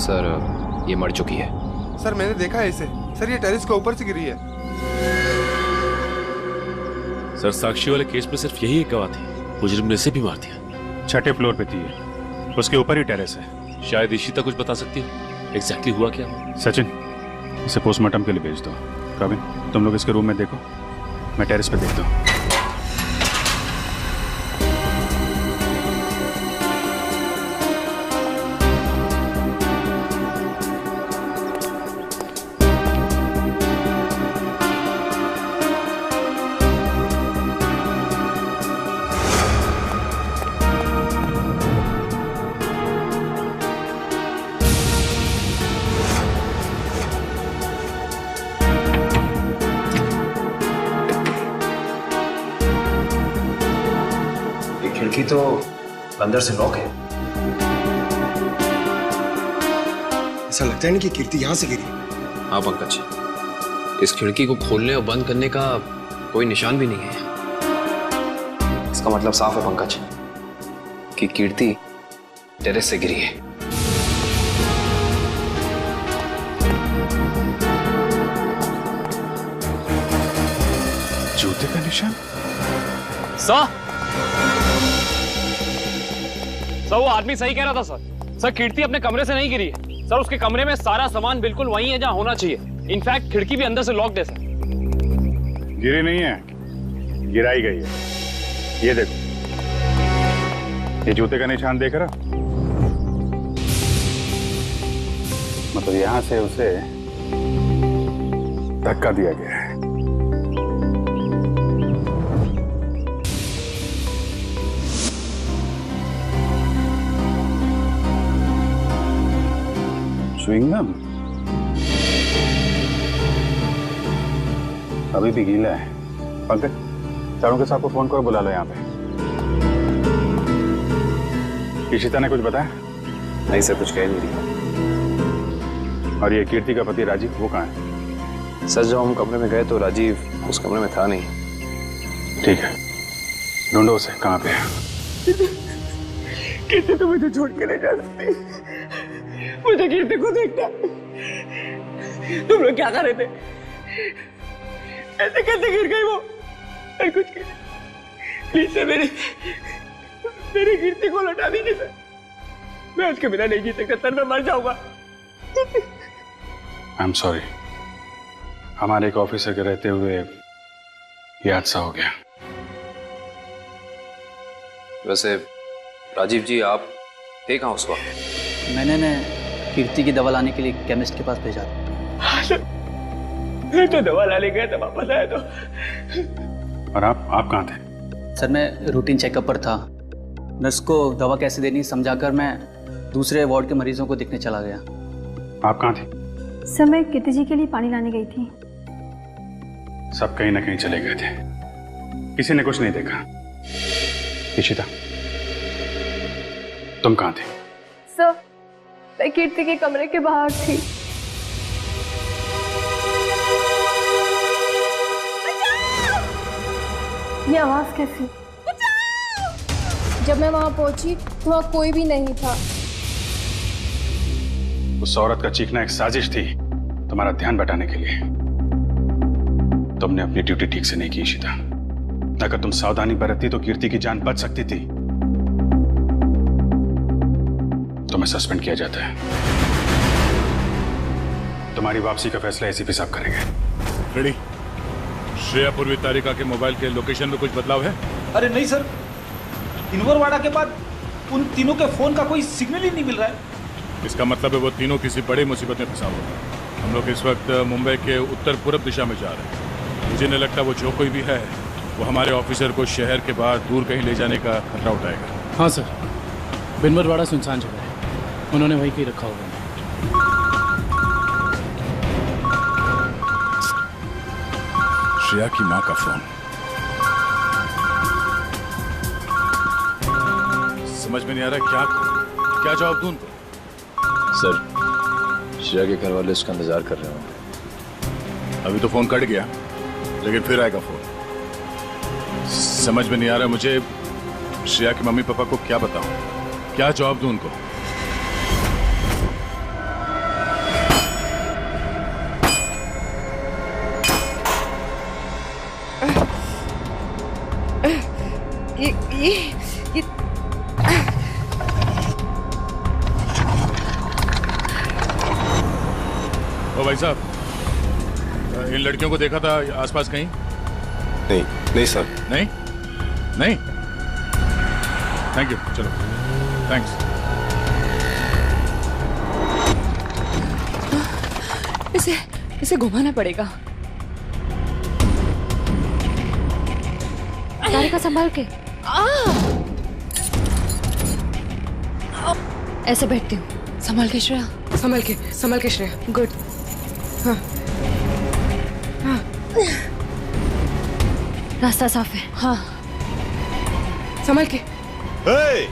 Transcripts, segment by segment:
Sir ये मर चुकी है। सर मैंने देखा है इसे। सर ये टेरेस के ऊपर से गिरी है। सर साक्षी वाले केस में सिर्फ यही एक गवाह थी, मुजरिम ने इसे भी मार दिया। 6ठे फ्लोर पे थी ये, उसके ऊपर ही टेरेस है। शायद इशिता कुछ बता सकती है एग्जैक्टली हुआ क्या। सचिन इसे पोस्टमार्टम के लिए भेज दो। कविन तुम लोग इसके रूम में देखो, मैं टेरेस पे देखता हूँ। खिड़की तो अंदर से लॉक है। ऐसा लगता है नहीं कि कीर्ति यहां से गिरी। हाँ पंकज, इस खिड़की को खोलने और बंद करने का कोई निशान भी नहीं है। इसका मतलब साफ है पंकज कि कीर्ति टेरेस से गिरी है। जूते का निशान। सर वो आदमी सही कह रहा था सर। सर कीर्ति अपने कमरे से नहीं गिरी है सर, उसके कमरे में सारा सामान बिल्कुल वही है जहां होना चाहिए। इनफैक्ट खिड़की भी अंदर से लॉक्ड है सर। गिरी नहीं है, गिराई गई है। ये देखो, ये जूते का निशान देख रहा, मतलब यहां से उसे धक्का दिया गया है। च्युइंगम अभी भी गीला है। पंकज चारों के साथ को फोन करो, बुला लो यहाँ पे। इशिता ने कुछ बताया? नहीं सर, कुछ कह नहीं रही। और ये कीर्ति का पति राजीव, वो कहाँ है? सर जब हम कमरे में गए तो राजीव उस कमरे में था नहीं। ठीक है, ढूंढो उसे, कहाँ पे है? कीर्ति तो मुझे छोड़ के नहीं जा सकती। मुझे कीर्ति को देखना। तुम लोग क्या कर रहे थे? ऐसे कैसे गिर गई वो? मैं कुछ प्लीज सर, मेरी कीर्ति को लौटा दीजिए सर। मैं उसके बिना नहीं जी सकता सर, मैं मर जाऊंगा। आई एम सॉरी, हमारे एक ऑफिसर के रहते हुए ये हादसा हो गया। वैसे राजीव जी आप थे कहाँ उस वक्त? मैंने कीर्ति की दवा लाने के लिए केमिस्ट के पास भेजा था। हाँ सर, मैं तो दवा लाने गया था, वापस आया तो। और आप कहाँ थे? सर मैं रूटीन चेकअप पर था। नर्स को दवा कैसे देनी समझाकर मैं दूसरे वार्ड के मरीजों को देखने चला गया। आप कहाँ थे? सर मैं कीर्ति जी के लिए पानी लाने गई थी। सब कहीं ना कहीं चले गए थे, किसी ने कुछ नहीं देखा। इशिता तुम कहाँ थे? सर मैं कीर्ति के कमरे के बाहर थी। ये आवाज कैसी? जब मैं वहां पहुंची तो वहां कोई भी नहीं था। उस औरत का चीखना एक साजिश थी, तुम्हारा ध्यान बटाने के लिए। तुमने अपनी ड्यूटी ठीक से नहीं की इशिता। अगर तुम सावधानी बरतती तो कीर्ति की जान बच सकती थी। तुम्हें सस्पेंड किया जाता है। तुम्हारी वापसी का फैसला एसीपी साहब करेंगे। रेडी? श्रेया पूर्वी तारिका के मोबाइल के लोकेशन में कुछ बदलाव है? अरे नहीं सर, इनवरवाड़ा के बाद उन तीनों के फोन का कोई सिग्नल ही नहीं मिल रहा है। इसका मतलब है वो तीनों किसी बड़ी मुसीबत में फंसा हुआ है। हम लोग इस वक्त मुंबई के उत्तर पूर्व दिशा में जा रहे हैं। मुझे नहीं लगता वो जो कोई भी है वो हमारे ऑफिसर को शहर के बाहर दूर कहीं ले जाने का खतरा उठाएगा। हाँ सर, बिनवरवाड़ा सुनसान जगह है, उन्होंने वहीं कहीं रखा होगा। श्रेया की माँ का फोन। समझ में नहीं आ रहा क्या जवाब दूं उनको। सर श्रेया के घर वाले उसका इंतजार कर रहे होंगे। अभी तो फोन कट गया, लेकिन फिर आएगा फोन। समझ में नहीं आ रहा मुझे श्रेया के मम्मी पापा को क्या बताऊं, क्या जवाब दूं उनको। ये ओ भाई साहब, इन लड़कियों को देखा था आसपास कहीं? नहीं नहीं सर। नहीं नहीं, थैंक यू, चलो थैंक्स। इसे घुमाना पड़ेगा। गाड़ी का संभाल के। ऐसे बैठती हूँ। संभाल के श्रेया। संभल के श्रेया। गुड। हाँ हाँ, रास्ता साफ है। हाँ, संभल के। Hey!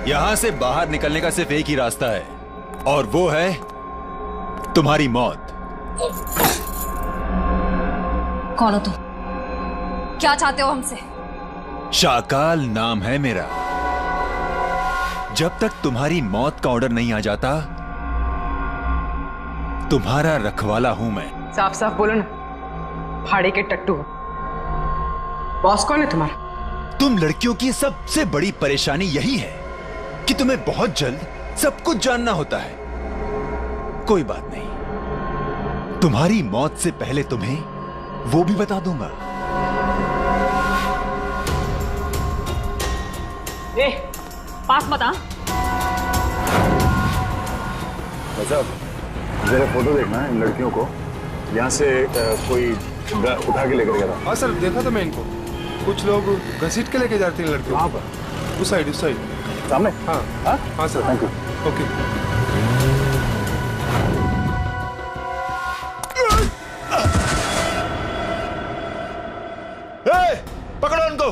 यहां से बाहर निकलने का सिर्फ एक ही रास्ता है, और वो है तुम्हारी मौत। कौन हो तुम? क्या चाहते हो हमसे? शाकाल नाम है मेरा। जब तक तुम्हारी मौत का ऑर्डर नहीं आ जाता, तुम्हारा रखवाला हूं मैं। साफ साफ बोलो ना, भाड़े के टट्टू। बॉस कौन है तुम्हारा? तुम लड़कियों की सबसे बड़ी परेशानी यही है कि तुम्हें बहुत जल्द सब कुछ जानना होता है। कोई बात नहीं, तुम्हारी मौत से पहले तुम्हें वो भी बता दूंगा। ए, पास मत आ। साहब, जरा फोटो देखना इन लड़कियों को। यहाँ से कोई उठा के लेकर गया था। हाँ सर, देखा था मैं इनको। कुछ लोग घसीट के लेके जाते हैं लड़कियों। कहाँ पर? उस साइड सामने। हाँ हाँ सर। Thank you. ओके। पकड़ो उनको।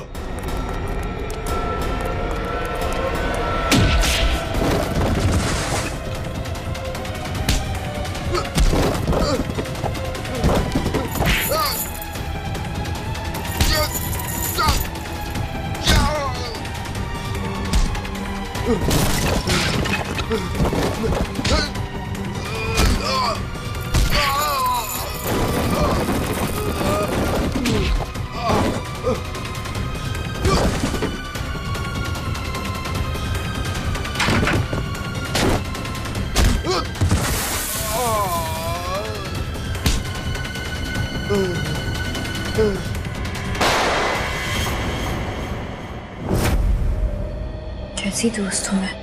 कैसी दोस्त हूं मैं।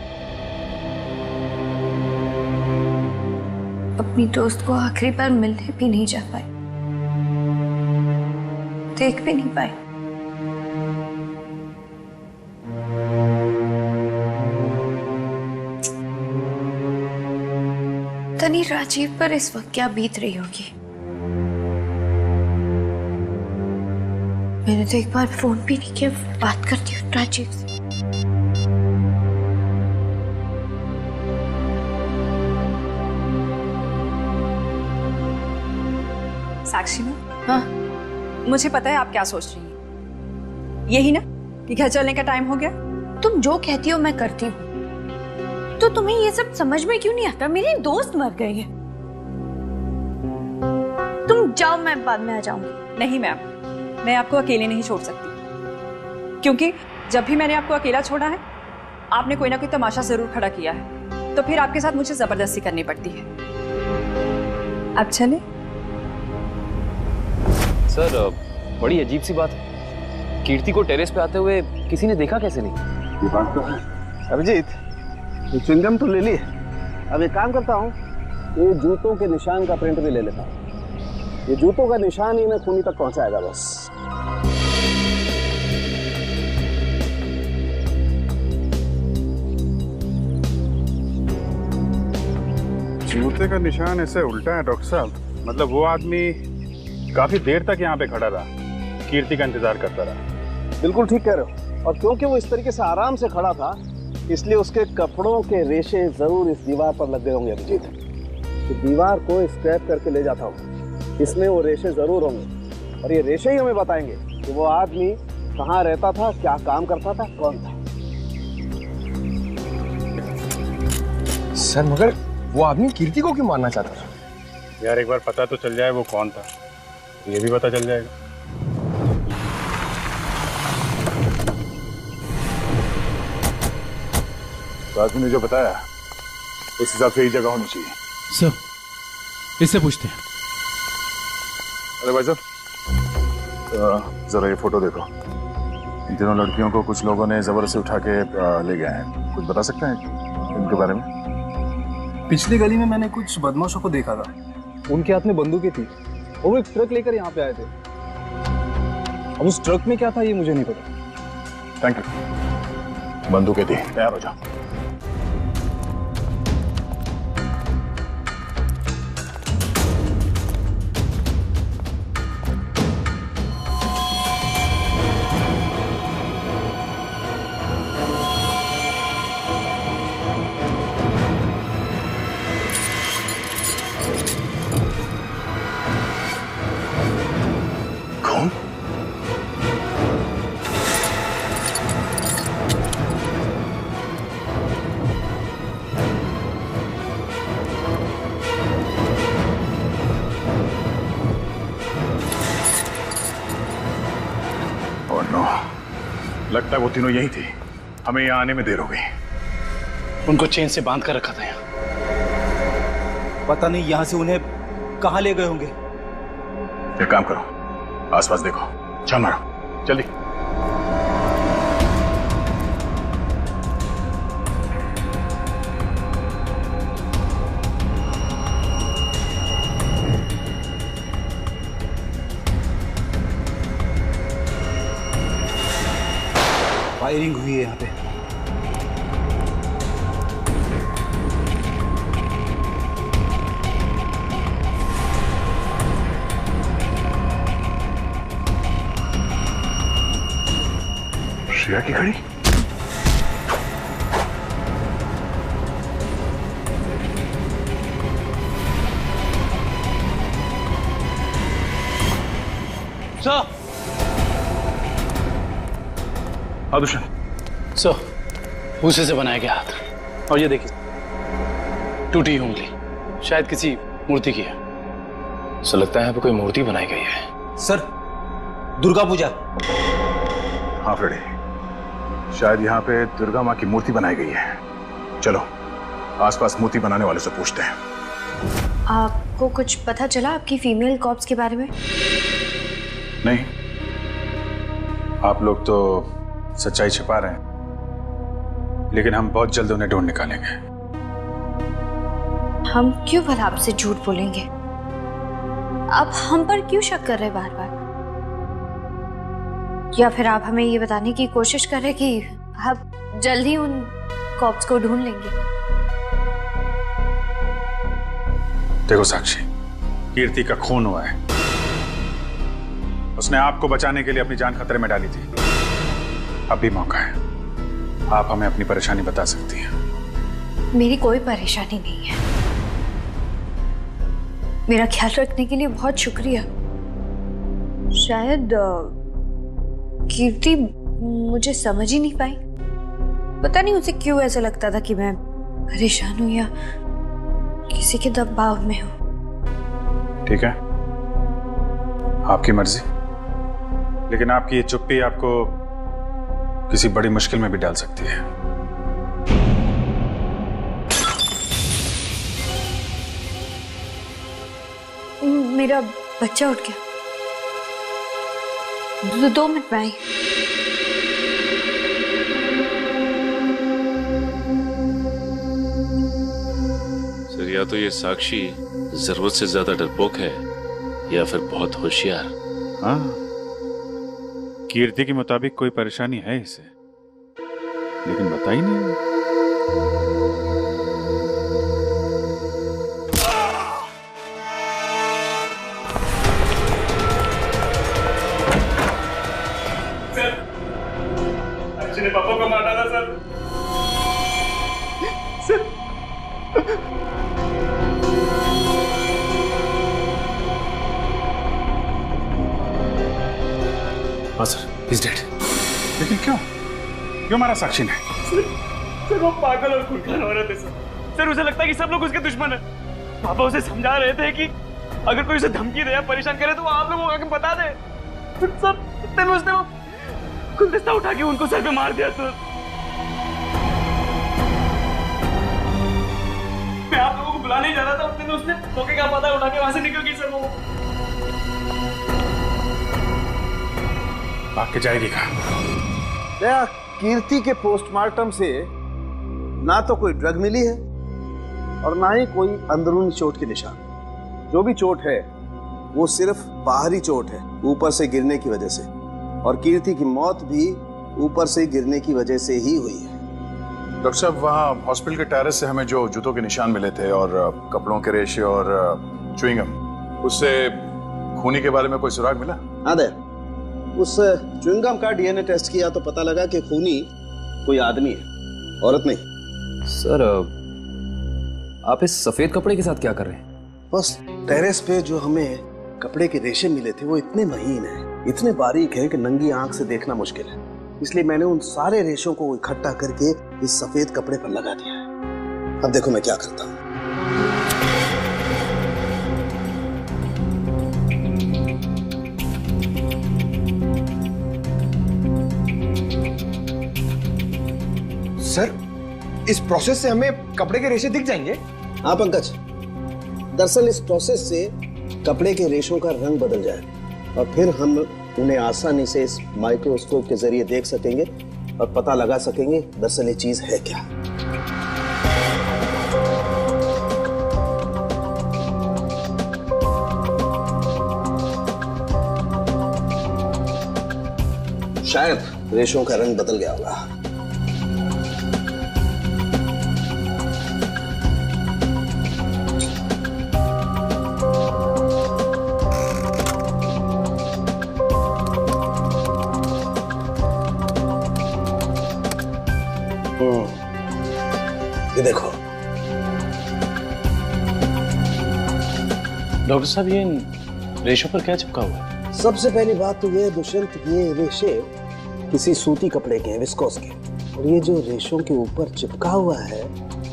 अपनी दोस्त को आखिरी बार मिलने भी नहीं जा पाई, देख भी नहीं पाई। तनी राजीव पर इस वक्त क्या बीत रही होगी। मैंने तो एक बार फोन भी नहीं किया। बात करती हूँ राजीव से। साक्षी में? हाँ, मुझे पता है आप क्या सोच रही हैं। यही ना कि घर चलने का टाइम हो गया। तुम जो कहती हो मैं करती हूँ, तो तुम्हें ये सब समझ में क्यों नहीं आता? मेरी दोस्त मर गई है। तुम जाओ, मैं बाद में आ जाऊंगी। नहीं मैम, मैं आपको अकेले नहीं छोड़ सकती, क्योंकि जब भी मैंने आपको अकेला छोड़ा है, आपने कोई ना कोई तमाशा जरूर खड़ा किया है, तो फिर आपके साथ मुझे जबरदस्ती करनी पड़ती है। अब चले। सर, बड़ी अजीब सी बात है। कीर्ति को टेरेस पे आते हुए किसी ने देखा कैसे नहीं? ये बात तो है। अभिजीत, ये च्युइंगम तो ले ली। अब एक काम करता हूँ, ये जूतों के निशान का प्रिंट भी ले लेता हूँ। ये जूतों का निशान ही मैं खूनी तक पहुंचाएगा बस। जूते का निशान ऐसे उल्टा है डॉक्टर साहब। मतलब वो आदमी काफी देर तक यहाँ पे खड़ा रहा, कीर्ति का इंतजार करता रहा। बिल्कुल ठीक कह रहे हो। और क्योंकि वो इस तरीके से आराम से खड़ा था, इसलिए उसके कपड़ों के रेशे जरूर इस दीवार पर लग गए होंगे अभिजीत। तो दीवार को स्क्रैप करके ले जाता हूँ, इसमें वो रेशे जरूर होंगे और ये रेशे ही हमें बताएंगे कि वो आदमी कहाँ रहता था, क्या काम करता था, कौन था। सर मगर वो आदमी कीर्ति को क्यों मारना चाहता था? यार एक बार पता तो चल जाए वो कौन था, ये भी पता चल जाएगा। तो आदमी ने जो बताया उस हिसाब से यही जगह होनी चाहिए। सर इससे पूछते हैं। अरे भाई साहब जरा ये फोटो देखो। इन तीनों लड़कियों को कुछ लोगों ने जबरदस्ती उठा के ले गए हैं। कुछ बता सकते हैं इनके बारे में? पिछली गली में मैंने कुछ बदमाशों को देखा था, उनके हाथ में बंदूकें थी और वो एक ट्रक लेकर यहाँ पे आए थे। अब उस ट्रक में क्या था ये मुझे नहीं पता। Thank you. बंदूकें थी, तैयार हो जाओ। लगता है वो तीनों यही थे। हमें यहाँ आने में देर हो गई। उनको चेन से बांध कर रखा था यहाँ। पता नहीं यहाँ से उन्हें कहाँ ले गए होंगे। एक काम करो, आसपास देखो, छान मारो जल्दी। फायरिंग हुई है यहाँ पे। श्रेया की घड़ी। सर सर भूसे से बनाया गया हाथ, और ये देखिए टूटी हुई उंगली, शायद किसी मूर्ति की है। सो लगता है यहाँ पे कोई मूर्ति बनाई गई है। सर दुर्गा पूजा। हाँ फ्रेडी, शायद यहाँ पे दुर्गा माँ की मूर्ति बनाई गई है। चलो आसपास मूर्ति बनाने वाले से पूछते हैं। आपको कुछ पता चला आपकी फीमेल कॉप्स के बारे में? नहीं, आप लोग तो सच्चाई छिपा रहे हैं, लेकिन हम बहुत जल्द उन्हें ढूंढ निकालेंगे। हम क्यों भला आपसे झूठ बोलेंगे? आप हम पर क्यों शक कर रहे बार बार? या फिर आप हमें ये बताने की कोशिश कर रहे कि आप जल्द ही उन कॉप्स को ढूंढ लेंगे? देखो साक्षी, कीर्ति का खून हुआ है। उसने आपको बचाने के लिए अपनी जान खतरे में डाली थी। अब भी मौका है, आप हमें अपनी परेशानी बता सकती हैं। मेरी कोई परेशानी नहीं है। मेरा ख्याल रखने के लिए बहुत शुक्रिया। शायद कीर्ति मुझे समझ ही नहीं पाई। पता नहीं उसे क्यों ऐसा लगता था कि मैं परेशान हूं या किसी के दबाव में हूं। ठीक है, आपकी मर्जी, लेकिन आपकी ये चुप्पी आपको किसी बड़ी मुश्किल में भी डाल सकती है। मेरा बच्चा उठ गया। 2 मिनट में आई। सर, या तो ये साक्षी जरूरत से ज्यादा डरपोक है या फिर बहुत होशियार। हाँ, कीर्ति के मुताबिक कोई परेशानी है इसे, लेकिन बता ही नहीं। मैंने पापा को मार डाला सर। हाँ सर, he's dead। लेकिन क्यों क्यों मारा साक्षी ने? सर वो पागल और खूंखार औरत है सर। सर उसे लगता है कि सब लोग उसके दुश्मन है। पापा उसे समझा रहे थे कि अगर कोई उसे धमकी दे या परेशान करे तो वो आप लोगों को आके बता दे। सर इतने में उसने वो गुलदस्ता उठा के उनको सर पे मार दिया सर। मैं आप लोगों को बुलाने जा रहा था, उतने में उसने मौके का पता उठा के वहां से निकल गई सर वो। भाग के जाएगी कहाँ? दया, कीर्ति के पोस्टमार्टम से ना तो कोई ड्रग मिली है और ना ही कोई अंदरूनी चोट के निशान। जो भी चोट है वो सिर्फ बाहरी चोट है, ऊपर से गिरने की वजह से, और कीर्ति की मौत भी ऊपर से गिरने की वजह से ही हुई है। डॉक्टर साहब, वहाँ हॉस्पिटल के टेरेस से हमें जो जूतों के निशान मिले थे और कपड़ों के रेशे और च्युइंगम, उससे खूनी के बारे में कोई सुराग मिला? हाँ दया, उस च्युइंगम का डीएनए टेस्ट किया तो पता लगा कि खूनी कोई आदमी है, औरत नहीं। सर आप इस सफेद कपड़े के साथ क्या कर रहे हैं? बस टेरेस पे जो हमें कपड़े के रेशे मिले थे वो इतने महीन हैं, इतने बारीक हैं कि नंगी आंख से देखना मुश्किल है। इसलिए मैंने उन सारे रेशों को इकट्ठा करके इस सफेद कपड़े पर लगा दिया है। अब देखो मैं क्या करता हूँ। सर, इस प्रोसेस से हमें कपड़े के रेशे दिख जाएंगे? हाँ पंकज, दरअसल इस प्रोसेस से कपड़े के रेशों का रंग बदल जाए और फिर हम उन्हें आसानी से इस माइक्रोस्कोप के जरिए देख सकेंगे और पता लगा सकेंगे दरअसल ये चीज है क्या। शायद रेशों का रंग बदल गया होगा। ये देखो डॉक्टर साहब, ये रेशों पर क्या चिपका हुआ है? सबसे पहली बात तो ये दुष्यंत, ये रेशे किसी सूती कपड़े के हैं, विस्कोस के, और ये जो रेशों के ऊपर चिपका हुआ है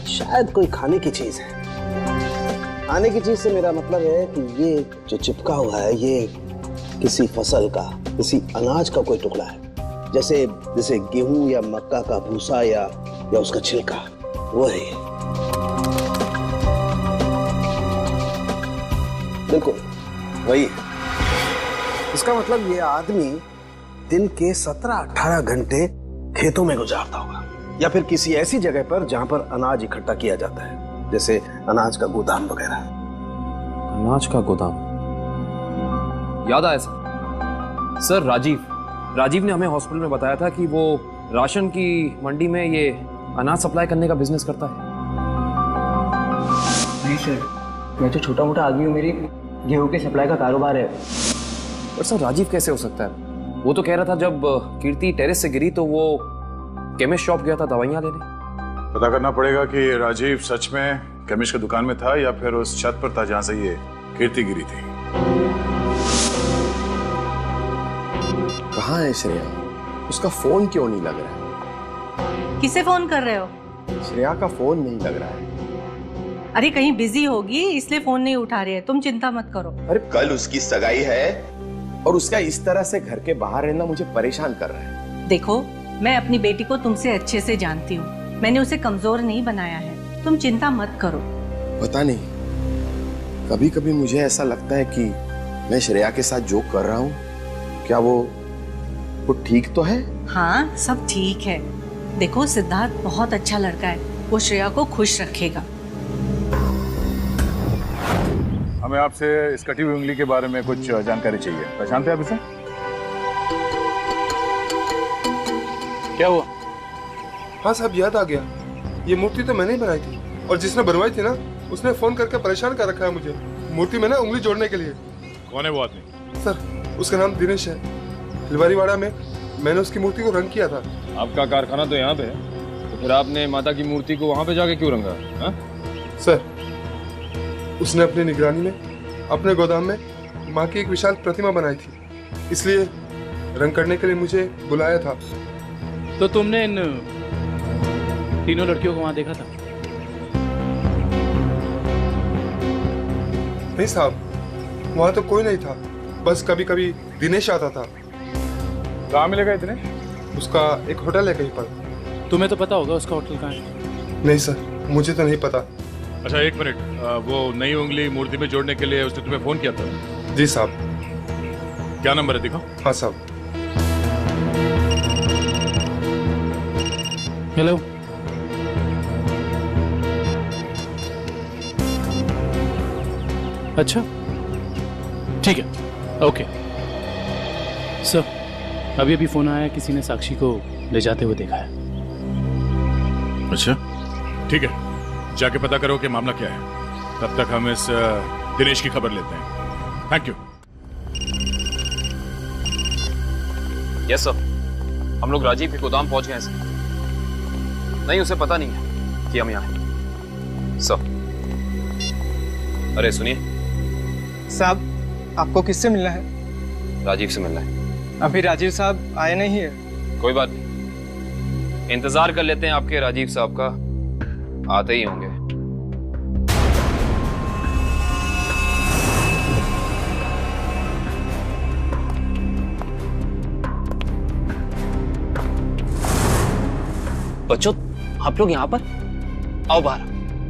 शायद कोई खाने की चीज है। खाने की चीज से मेरा मतलब है कि ये जो चिपका हुआ है ये किसी फसल का, किसी अनाज का कोई टुकड़ा है, जैसे जैसे गेहूं या मक्का का भूसा या उसका छिलका, वो है। बिल्कुल वही है। इसका मतलब ये आदमी दिन के 17-18 घंटे खेतों में गुजारता होगा या फिर किसी ऐसी जगह पर जहां पर अनाज इकट्ठा किया जाता है, जैसे अनाज का गोदाम वगैरह। अनाज का गोदाम, याद आया सर, राजीव ने हमें हॉस्पिटल में बताया था कि वो राशन की मंडी में ये अनाज सप्लाई करने का बिजनेस करता है। नहीं सर, मैं तो छोटा मोटा आदमी हूँ, मेरी गेहूं के सप्लाई का कारोबार है। पर सर राजीव कैसे हो सकता है? वो तो कह रहा था जब कीर्ति टेरेस से गिरी तो वो केमिस्ट शॉप गया था दवाइयाँ लेने। पता करना पड़ेगा कि राजीव सच में केमिस्ट की दुकान में था या फिर उस छत पर था जहाँ से ये कीर्ति गिरी थी। कहाँ है श्रेया? उसका फोन क्यों नहीं लग रहा है? किसे फोन कर रहे हो? श्रेया का फोन नहीं लग रहा है। अरे कहीं बिजी होगी इसलिए फोन नहीं उठा रही है, तुम चिंता मत करो। अरे कल उसकी सगाई है और उसका इस तरह से घर के बाहर रहना मुझे परेशान कर रहा है। देखो, मैं अपनी बेटी को तुमसे अच्छे से जानती हूँ, मैंने उसे कमजोर नहीं बनाया है, तुम चिंता मत करो। पता नहीं, कभी कभी मुझे ऐसा लगता है कि मैं श्रेया के साथ जो कर रहा हूँ, क्या वो ठीक तो है? हाँ, सब ठीक है। देखो, सिद्धार्थ बहुत अच्छा लड़का है, वो श्रेया को खुश रखेगा। हमें आपसे इस कटी हुई उंगली के बारे में कुछ जानकारी चाहिए। पहचानते हैं आप इसे? क्या हुआ? हाँ साहब, याद आ गया। ये मूर्ति तो मैंने ही बनाई थी और जिसने बनवाई थी ना उसने फोन करके परेशान कर रखा है मुझे मूर्ति में ना उंगली जोड़ने के लिए। कौन है वो आदमी? सर, उसका नाम दिनेश है। हिलवारीवाड़ा में मैंने उसकी मूर्ति को रंग किया था। आपका कारखाना तो यहाँ पे है, तो फिर आपने माता की मूर्ति को वहां पे जाके क्यों रंगा? हाँ? सर, उसने अपनी निगरानी में अपने गोदाम में माँ की एक विशाल प्रतिमा बनाई थी, इसलिए रंग करने के लिए मुझे बुलाया था। तो तुमने इन तीनों लड़कियों को वहां देखा था? नहीं साहब, वहां तो कोई नहीं था, बस कभी कभी दिनेश आता था। कहाँ मिलेगा दिनेश? उसका एक होटल है कहीं पर। तुम्हें तो पता होगा उसका होटल कहाँ है? नहीं सर, मुझे तो नहीं पता। अच्छा एक मिनट, वो नई उंगली मूर्ति में जोड़ने के लिए उसने तुम्हें फोन किया था? जी साहब। क्या नंबर है दिखाओ। हाँ साहब। हेलो। अच्छा ठीक है, ओके सर। अभी अभी फोन आया, किसी ने साक्षी को ले जाते हुए देखा है। अच्छा ठीक है, जाके पता करो कि मामला क्या है। तब तक हम इस दिनेश की खबर लेते हैं। Thank you. यस सर, हम लोग राजीव के गोदाम पहुंच गए हैं सर। नहीं, उसे पता नहीं है कि हम यहाँ हैं सर। अरे सुनिए साहब, आपको किससे मिलना है? राजीव से मिलना है। अभी राजीव साहब आए नहीं है। कोई बात नहीं, इंतजार कर लेते हैं आपके राजीव साहब का, आते ही होंगे। बच्चों, आप लोग यहाँ पर आओ बाहर।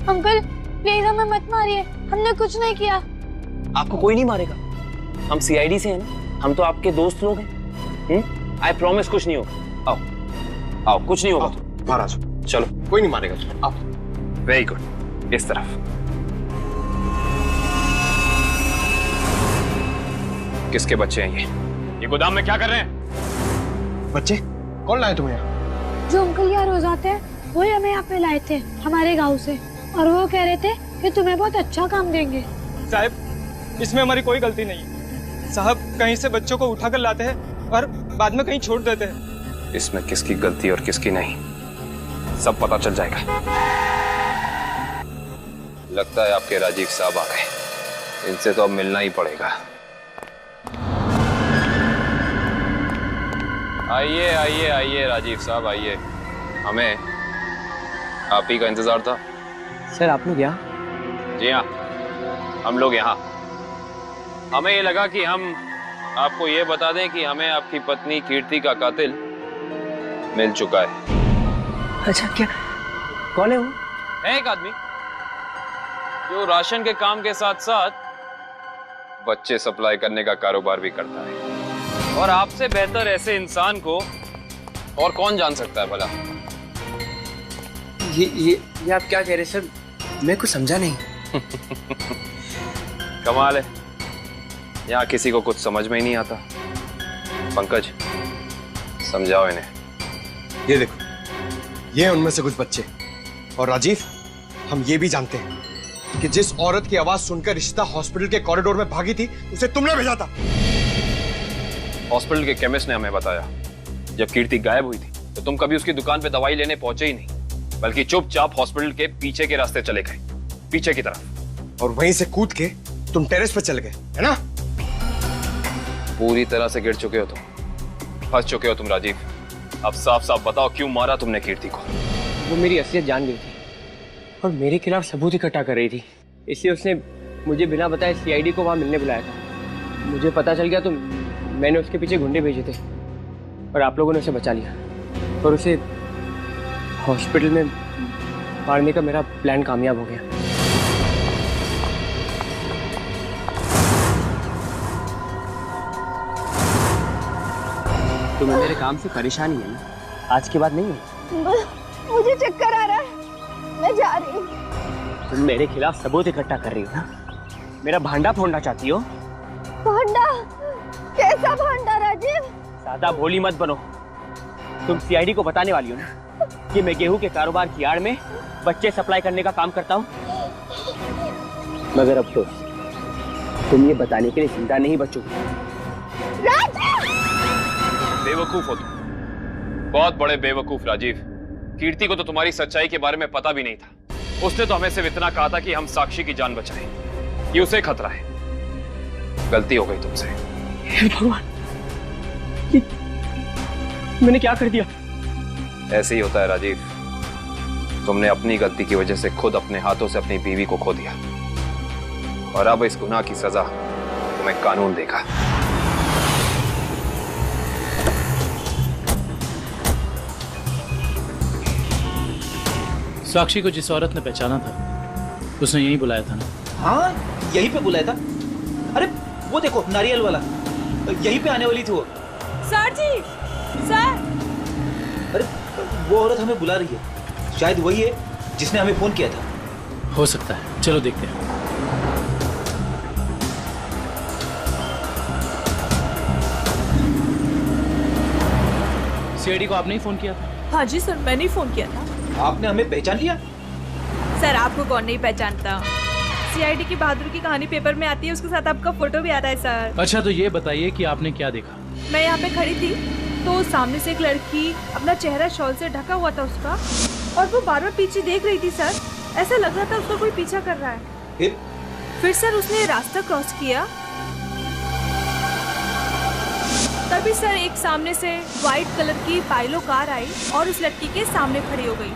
अंकल प्लीज हमें मत मारिए, हमने कुछ नहीं किया। आपको कोई नहीं मारेगा, हम सीआईडी से हैं ना, हम तो आपके दोस्त लोग हैं। आई प्रॉमिस कुछ नहीं होगा। आओ आओ, कुछ नहीं होगा। बाहर आ जाओ, चलो, कोई नहीं मारेगा। आओ, वेरी गुड, इस तरफ। किसके बच्चे हैं ये गोदाम में क्या कर रहे हैं? बच्चे कौन लाए तुम्हें यहाँ? जो अंकल यहाँ रोज आते हैं वही हमें यहाँ पे लाए थे हमारे गांव से, और वो कह रहे थे कि तुम्हें बहुत अच्छा काम देंगे। साहब, इसमें हमारी कोई गलती नहीं है। साहब कहीं से बच्चों को उठाकर लाते हैं और बाद में कहीं छोड़ देते हैं। इसमें किसकी गलती और किसकी नहीं, सब पता चल जाएगा। लगता है आपके राजीव साहब आ गए, इनसे तो अब मिलना ही पड़ेगा। आइए आइए आइए राजीव साहब, आइए। हमें आप ही का इंतजार था। सर आप लोग यहाँ? जी हाँ, हम लोग यहाँ। हमें ये लगा कि हम आपको ये बता दें कि हमें आपकी पत्नी कीर्ति का कातिल मिल चुका है। अच्छा, क्या कौन है वो? है एक आदमी जो राशन के काम के साथ साथ बच्चे सप्लाई करने का कारोबार भी करता है, और आपसे बेहतर ऐसे इंसान को और कौन जान सकता है भला? ये आप क्या कह रहे हैं सर? मैं कुछ समझा नहीं। कमाल है, यहाँ किसी को कुछ समझ में ही नहीं आता। पंकज, समझाओ इन्हें। ये देखो, ये उनमें से कुछ बच्चे। और राजीव, हम ये भी जानते हैं कि जिस औरत की आवाज सुनकर रिश्ता हॉस्पिटल के कॉरिडोर में भागी थी, उसे तुमने भेजा था। हॉस्पिटल के केमिस्ट ने हमें बताया, जब कीर्ति गायब हुई थी तो तुम कभी उसकी दुकान पे दवाई लेने पहुंचे ही नहीं, बल्कि चुपचाप हॉस्पिटल के पीछे के रास्ते चले गए, पीछे की तरफ। और वहीं से कूद के तुम टेरेस पर चले गए, है ना? पूरी तरह से गिर चुके हो तुम, फंस चुके हो तुम राजीव। अब साफ साफ बताओ, क्यों मारा तुमने कीर्ति को? वो मेरी असलियत जान गई थी और मेरे खिलाफ सबूत इकट्ठा कर रही थी, इसलिए उसने मुझे बिना बताए सीआईडी को वहां मिलने बुलाया था। मुझे पता चल गया तो मैंने उसके पीछे गुंडे भेजे थे और आप लोगों ने उसे बचा लिया और उसे हॉस्पिटल में मारने का मेरा प्लान कामयाब हो गया। तुम्हें मेरे काम से परेशानी है ना? आज के बाद नहीं है? मुझे चक्कर आ रहा है, मैं जा रही हूँ। तुम मेरे खिलाफ सबूत इकट्ठा कर रही हो ना? मेरा भांडा फोड़ना चाहती हो? भांडा? कैसा भांडा राजीव? ज्यादा भोली मत बनो। तुम सीआईडी को बताने वाली हो ना कि मैं गेहूं के कारोबार की आड़ में बच्चे सप्लाई करने का काम करता हूँ? मगर अफसोस, तुम ये बताने के लिए जिंदा नहीं बचोगे। बेवकूफ हो तुम। बहुत बड़े बेवकूफ राजीव। कीर्ति को तो तुम्हारी सच्चाई के बारे में पता भी नहीं था। उसने तो हमें सिर्फ इतना कहा था कि हम साक्षी की जान बचाएं। ये उसे खतरा है। गलती हो गई तुमसे। हे भगवान, मैंने क्या कर दिया? ऐसे ही होता है राजीव। तुमने अपनी गलती की वजह से खुद अपने हाथों से अपनी बीवी को खो दिया, और अब इस गुनाह की सजा तुम्हें कानून देगा। साक्षी को जिस औरत ने पहचाना था उसने यही बुलाया था ना? हाँ, यहीं पे बुलाया था। अरे वो देखो, नारियल वाला, यहीं पे आने वाली थी वो। सर जी, सर। अरे वो औरत हमें बुला रही है। शायद वही है जिसने हमें फोन किया था। हो सकता है, चलो देखते हैं। सीआईडी को आपने ही फोन किया था? हाँ जी सर, मैंने ही फोन किया था। आपने हमें पहचान लिया? सर आपको कौन नहीं पहचानता। सीआईडी की बहादुर की कहानी पेपर में आती है, उसके साथ आपका फोटो भी आता है सर। अच्छा, तो ये बताइए कि आपने क्या देखा? मैं यहाँ पे खड़ी थी तो सामने से एक लड़की, अपना चेहरा शॉल से ढका हुआ था उसका, और वो बार बार पीछे देख रही थी सर। ऐसा लग रहा था उसको कोई पीछा कर रहा है। फिर सर उसने रास्ता क्रॉस किया, तभी सर एक सामने से व्हाइट कलर की पाइलो कार आई और उस लड़की के सामने खड़ी हो गई।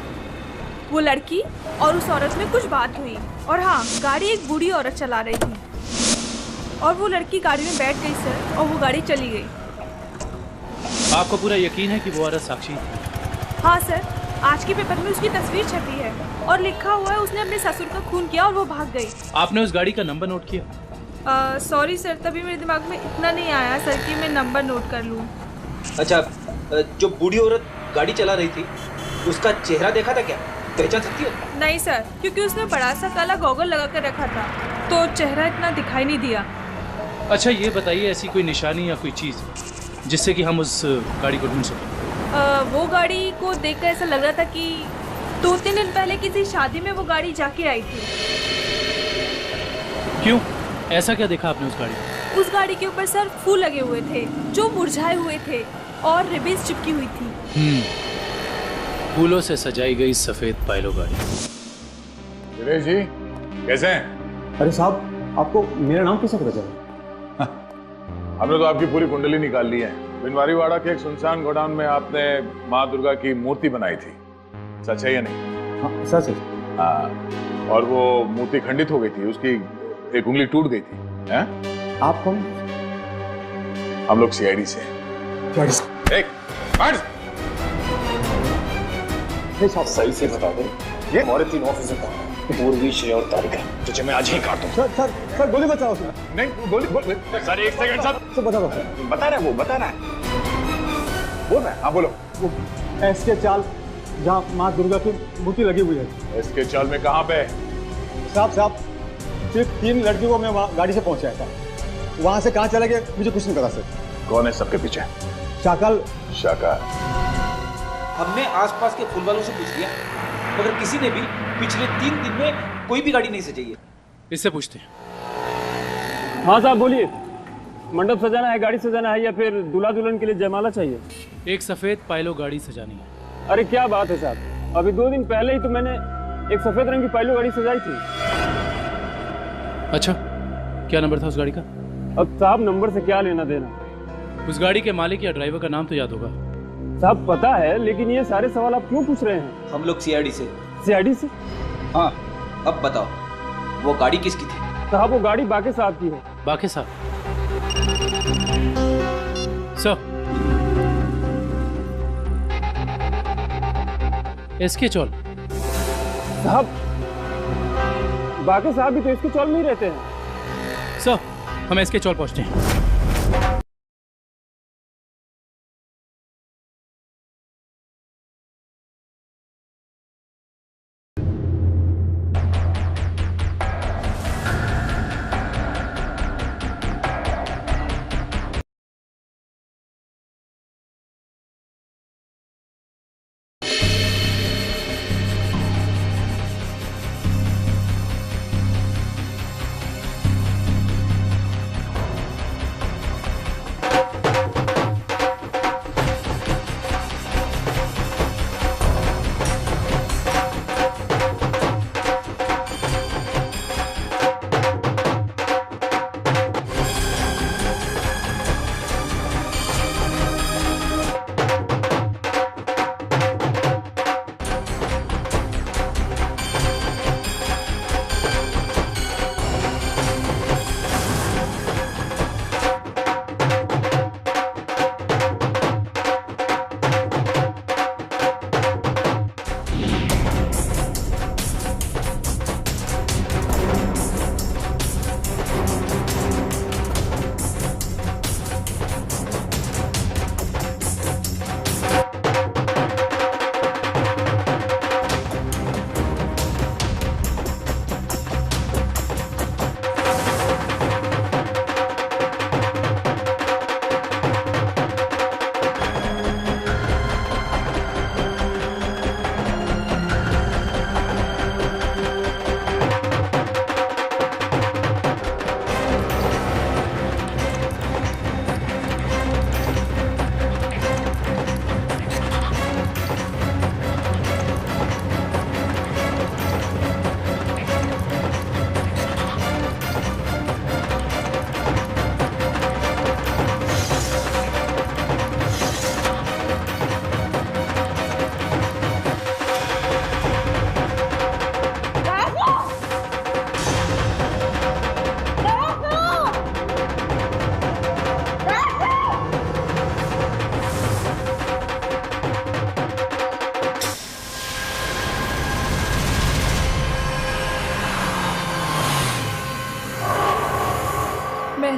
वो लड़की और उस औरत में कुछ बात हुई, और हाँ, गाड़ी एक बूढ़ी औरत चला रही थी, और वो लड़की गाड़ी में बैठ गई सर, और वो गाड़ी चली गई। आपको पूरा यकीन है कि वो औरत साक्षी थी? हाँ सर, आज के पेपर में उसकी तस्वीर छपी है और लिखा हुआ है उसने अपने ससुर का खून किया और वो भाग गई। आपने उस गाड़ी का नंबर नोट किया? सॉरी सर, तभी मेरे दिमाग में इतना नहीं आया सर कि मैं नंबर नोट कर लूँ। अच्छा, जो बूढ़ी औरत गाड़ी चला रही थी उसका चेहरा देखा था क्या? पहचान सकती हो? नहीं सर, क्योंकि उसने बड़ा सा काला गॉगल लगा कर रखा था, तो चेहरा इतना दिखाई नहीं दिया। अच्छा, ये बताइए ऐसी कोई निशानी या कोई चीज़ जिससे कि हम उस गाड़ी को ढूंढ सकें? वो गाड़ी को देखकर ऐसा लग रहा था कि 2-3 दिन पहले किसी शादी में वो गाड़ी जाके आई थी। क्यों? ऐसा क्या देखा आपने उस गाड़ी में? उस गाड़ी के ऊपर सर फूल लगे हुए थे जो मुरझाए हुए थे, और रिबन्स चिपकी हुई थी। फूलों से सजाई गई सफेद पाइलो गाड़ी। दिनेश जी, कैसे हैं? अरे साहब, आपको मेरा नाम कैसे पता चला? हमने तो आपकी पूरी कुंडली निकाल ली है। बिनवारीवाड़ा के एक सुनसान गोडाउन में आपने माँ दुर्गा की मूर्ति बनाई थी, सच है या नहीं? हाँ, सच है। हाँ, और वो मूर्ति खंडित हो गई थी, उसकी एक उंगली टूट गई थी। हैं? आप कौन? हम लोग सीआईडी से। साहब सही से बता दो, ये हमारे 3 ऑफिसर का पूर्वी, श्रेय और तारिका, तुझे मैं आज ही काट दूं। सर गोली बचाओ उसमें। नहीं, गोली सर, एक सेकंड सर। बता दो। बता रहा है वो, बता रहा है। बोल रहा है, हाँ बोलो। वो एसके चाल जहाँ माँ दुर्गा की मूर्ति लगी हुई है। एसके चाल में कहाँ पे? साहब सिर्फ 3 लड़कियों को मैं वहाँ गाड़ी से पहुँचाया था, वहाँ से कहाँ चला गया मुझे कुछ नहीं पता सर। कौन है सबके पीछे? शाकल। हमने आसपास के फूल वालों से पूछ लिया, मगर किसी ने भी पिछले 3 दिन में कोई भी गाड़ी नहीं सजाई है। इससे पूछते हैं। हाँ साहब बोलिए, मंडप सजाना है, गाड़ी सजाना है, या फिर दूल्हा दुल्हन के लिए जयमाला चाहिए? एक सफेद पाइलो गाड़ी सजानी है। अरे क्या बात है साहब, अभी 2 दिन पहले ही तो मैंने एक सफेद रंग की पाइलो गाड़ी सजाई थी। अच्छा, क्या नंबर था उस गाड़ी का? अब साहब नंबर से क्या लेना देना? उस गाड़ी के मालिक या ड्राइवर का नाम तो याद होगा? साहब पता है, लेकिन ये सारे सवाल आप क्यों पूछ रहे हैं? हम लोग सीआईडी से। सीआईडी से? हाँ, अब बताओ वो गाड़ी किसकी थी? साहब वो गाड़ी बाके साहब की है। बाके साहब? सर, इसके चौल? साहब बाके साहब भी तो इसके चौल में ही रहते हैं। सर, हम इसके चौल पहुंचते हैं।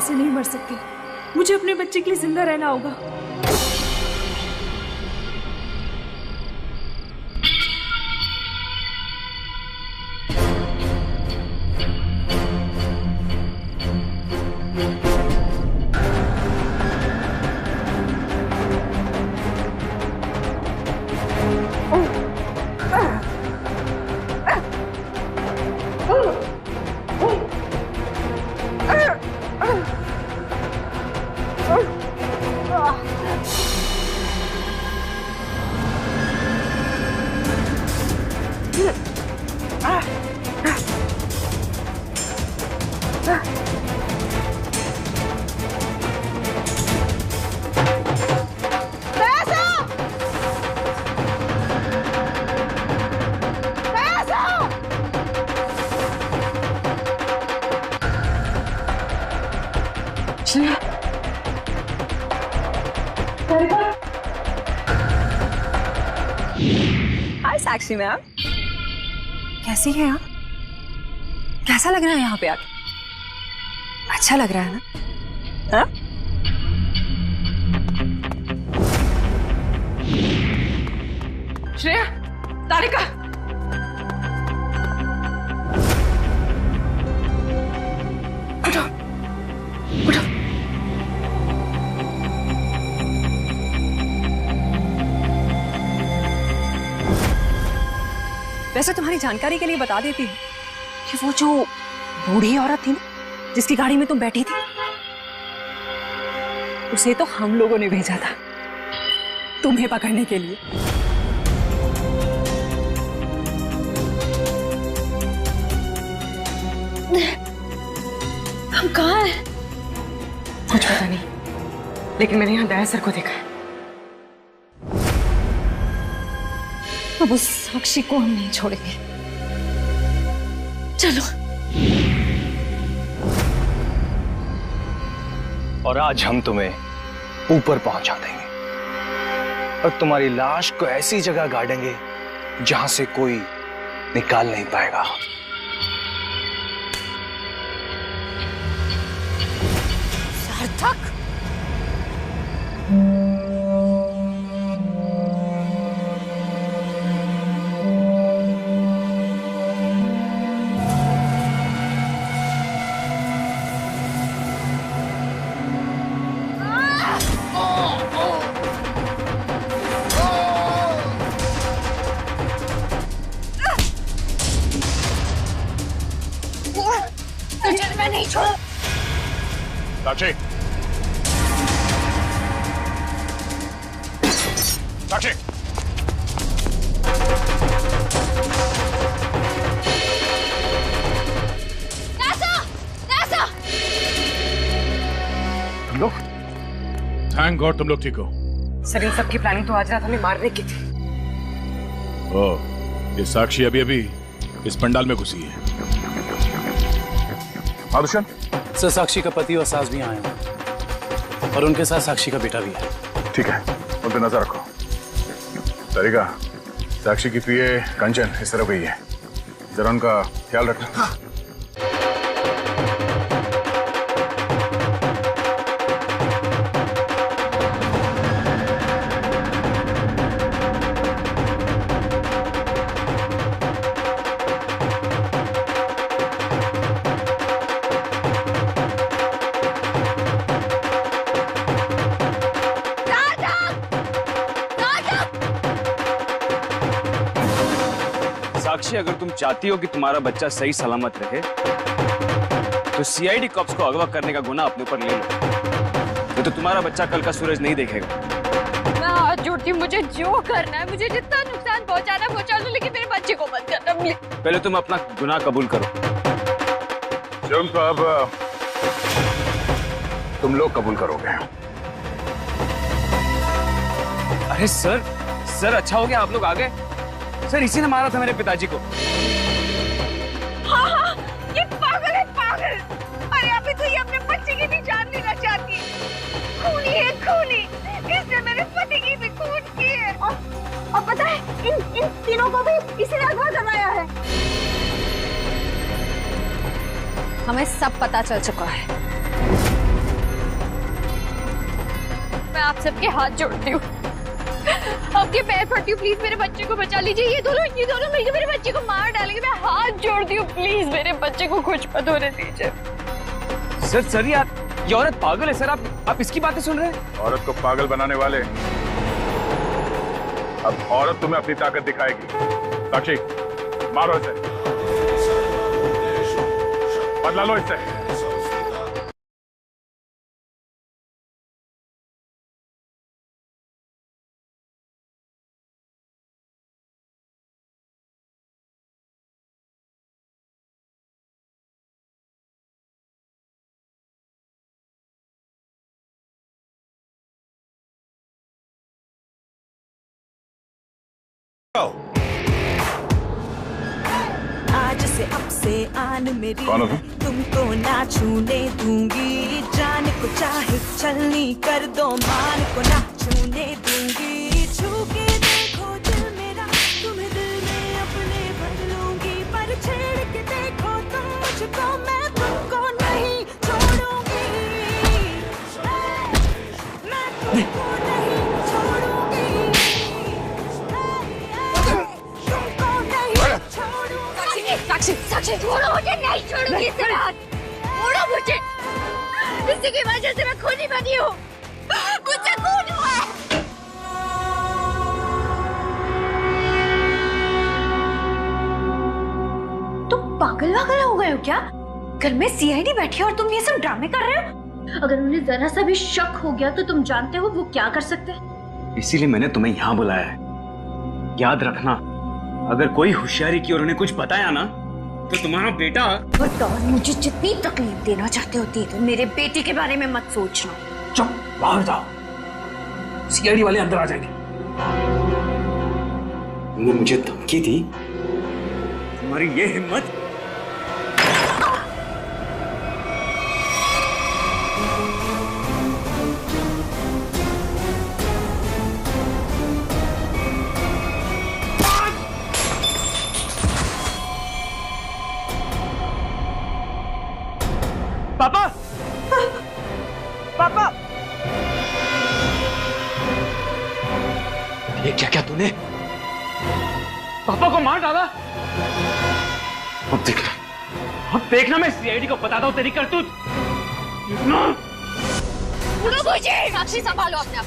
ऐसे नहीं मर सकती। मुझे अपने बच्चे के लिए जिंदा रहना होगा। हाय साक्षी मैम, कैसी है आप? कैसा लग रहा है यहाँ पे आके? अच्छा लग रहा है ना? हाँ? श्रेया, तारिका, उठो, उठो। वैसे तुम्हारी जानकारी के लिए बता देती हूँ कि वो जो बूढ़ी औरत थी ना जिसकी गाड़ी में तुम बैठी थी, उसे तो हम लोगों ने भेजा था तुम्हें पकड़ने के लिए। हम कहाँ हैं? कुछ पता नहीं, लेकिन मैंने यहाँ दया सर को देखा है। अब उस साक्षी को हम नहीं छोड़ेंगे। चलो। और आज हम तुम्हें ऊपर पहुंचा देंगे और तुम्हारी लाश को ऐसी जगह गाड़ेंगे जहां से कोई निकाल नहीं पाएगा। सार्थक, मैं नहीं छोड़ा। साक्षी, साक्षी, तुम लोग? थैंक गॉड तुम लोग ठीक हो। सर, इन सबकी प्लानिंग तो आज रात हमें मारने की थी। ओह, ये साक्षी अभी अभी इस पंडाल में घुसी है। आदुशन? सर, साक्षी का पति और सास भी आए हैं और उनके साथ साक्षी का बेटा भी है। ठीक है, उन पर नजर रखो। तारिका, साक्षी की पीए कंचन इस तरफ गई है, जरा उनका ख्याल रखना। साक्षी, अगर तुम चाहती हो कि तुम्हारा बच्चा सही सलामत रहे तो सीआईडी कॉप्स को अगवा करने का गुनाह अपने ऊपर ले लो, तो तुम्हारा बच्चा कल का सूरज नहीं देखेगा। मैं हाथ जोड़ती हूँ, मुझे जो करना है, मुझे जितना नुकसान पहुंचाना है पहुंचा दो, लेकिन मेरे बच्चे को मत करना प्लीज। पहले तुम अपना गुनाह कबूल करो। जुर्म तो अब तुम लोग कबूल करोगे। अरे सर, सर अच्छा हो गया आप लोग आ गए। सर, इसी ने मारा था मेरे पिताजी को। हाँ हाँ, ये पागल है, पागल। अरे अभी तो ये अपने बच्चे की भी जान लेना चाहती है। खूनी है, खूनी। इसने मेरे पति की भी खून की है। और पता है, इन तीनों को भी इसी ने अगवा करवाया है। हमें सब पता चल चुका है। मैं आप सबके हाथ जोड़ती हूँ, आपके पैर पड़ती हूँ, प्लीज मेरे बच्चे को बचा लीजिए। ये दोनों मिलकर मेरे बच्चे को मार डालेंगे। मैं हाथ जोड़ती हूँ, प्लीज मेरे बच्चे को कुछ मत होने दीजिए। सर ये औरत पागल है सर। आप इसकी बातें सुन रहे हैं? औरत को पागल बनाने वाले अब औरत तुम्हें अपनी ताकत दिखाएगी। साक्षी, मारो इसे, बदला लो इससे। आज से अब से आन मेरी कौन हो? तुमको ना छूने दूंगी, जान को चाहे चलनी कर दो, मान को ना छूने दूंगी। छू के देखो दिल मेरा, तुम्हें दिल में अपने भर लूंगी, पर छेड़ के देखो तुम मुझको, मैं तुमको नहीं छोड़ूंगी, मैं तुमको नहीं छोड़ूंगी, तुमको नहीं छोड़ूंगी। साक्षी छोड़ो मुझे, नहीं छोड़ूंगी इसे रात, छोड़ो मुझे। इसी की वजह से मैं खूनी बनी हूँ, मुझसे खून हुआ है। तुम पागल हो गए हो क्या? घर में सीआईडी बैठी है और तुम ये सब ड्रामे कर रहे हो? अगर उन्हें जरा सा भी शक हो गया तो तुम जानते हो वो क्या कर सकते हैं? इसीलिए मैंने तुम्हें यहाँ बुलाया है। याद रखना, अगर कोई होशियारी की और उन्हें कुछ बताया ना तो तुम्हारा बेटा। और मुझे जितनी तकलीफ देना चाहते हो दे दो, मेरे बेटे के बारे में मत सोचना। चुप, बाहर जाओ, सीआईडी वाले अंदर आ जाएंगे। तुमने मुझे धमकी दी, तुम्हारी ये हिम्मत। पापा, पापा, ये क्या तूने? पापा को मार डाला। अब देखना मैं सीआईडी को बताता हूँ तेरी करतूत। साक्षी संभालो अपने आप।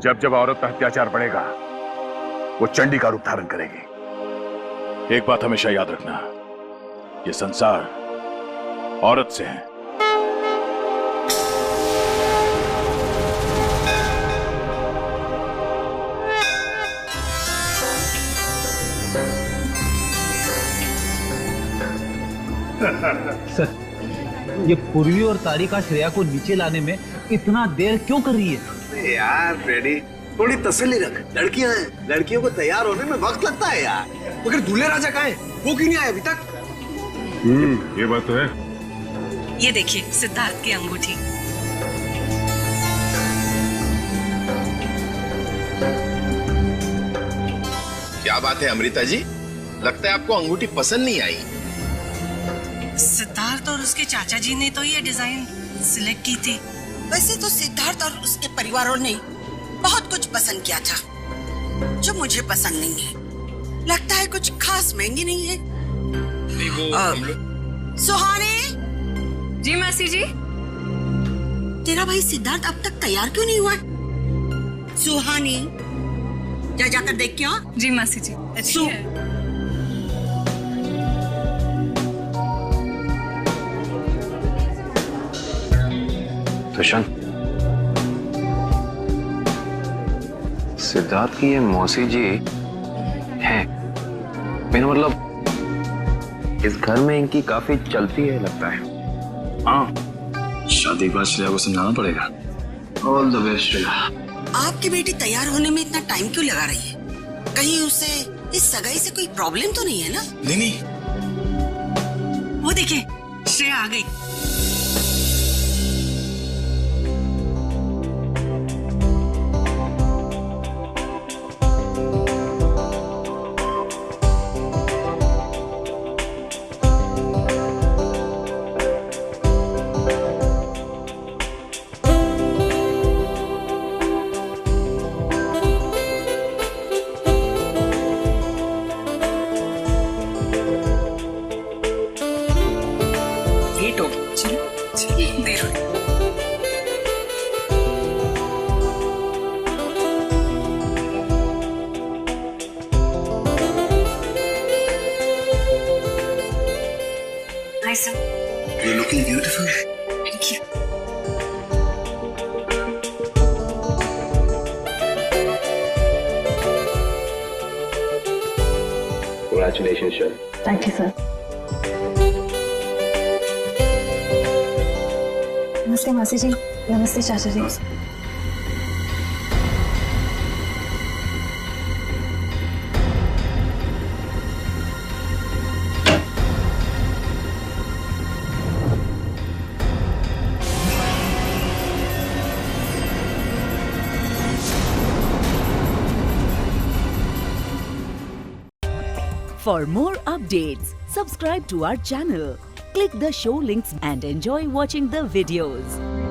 जब जब औरत पर अत्याचार बढ़ेगा वो चंडी का रूप धारण करेगी। एक बात हमेशा याद रखना, ये संसार औरत से है। सर, ये पूर्वी और तारिका श्रेया को नीचे लाने में इतना देर क्यों कर रही है? यार फ्रेडी, थोड़ी तसल्ली रख, लड़कियां हैं, लड़कियों को तैयार होने में वक्त लगता है यार। मगर दूल्हे राजा कहाँ हैं? वो क्यों नहीं आए अभी तक? ये बात तो है। ये देखिए सिद्धार्थ की अंगूठी। क्या बात है अमृता जी, लगता है आपको अंगूठी पसंद नहीं आई। सिद्धार्थ और उसके चाचा जी ने तो ये डिजाइन सिलेक्ट की थी। वैसे तो सिद्धार्थ और उसके परिवार वालों ने बहुत कुछ पसंद किया था जो मुझे पसंद नहीं है। लगता है कुछ खास महंगी नहीं है। नहीं वो सुहानी जी मासी जी। तेरा भाई सिद्धार्थ अब तक तैयार क्यों नहीं हुआ? सुहानी जाकर देख क्या? जी मासी जी। दुष्यंत, सिद्धार्थ की ये मौसी जी हैं। मेरा मतलब इस घर में इनकी काफी चलती है लगता है। हाँ, शादी के बाद श्रेया को समझाना पड़ेगा। All the best Shreya. आपकी बेटी तैयार होने में इतना टाइम क्यों लगा रही है? कहीं उसे इस सगाई से कोई प्रॉब्लम तो नहीं है ना? नहीं। वो देखिए श्रेया आ गई। Congratulations, Shreya. Thank you sir. नमस्ते मासी जी। नमस्ते चाचा जी। For more updates, subscribe to our channel, click the show links and enjoy watching the videos.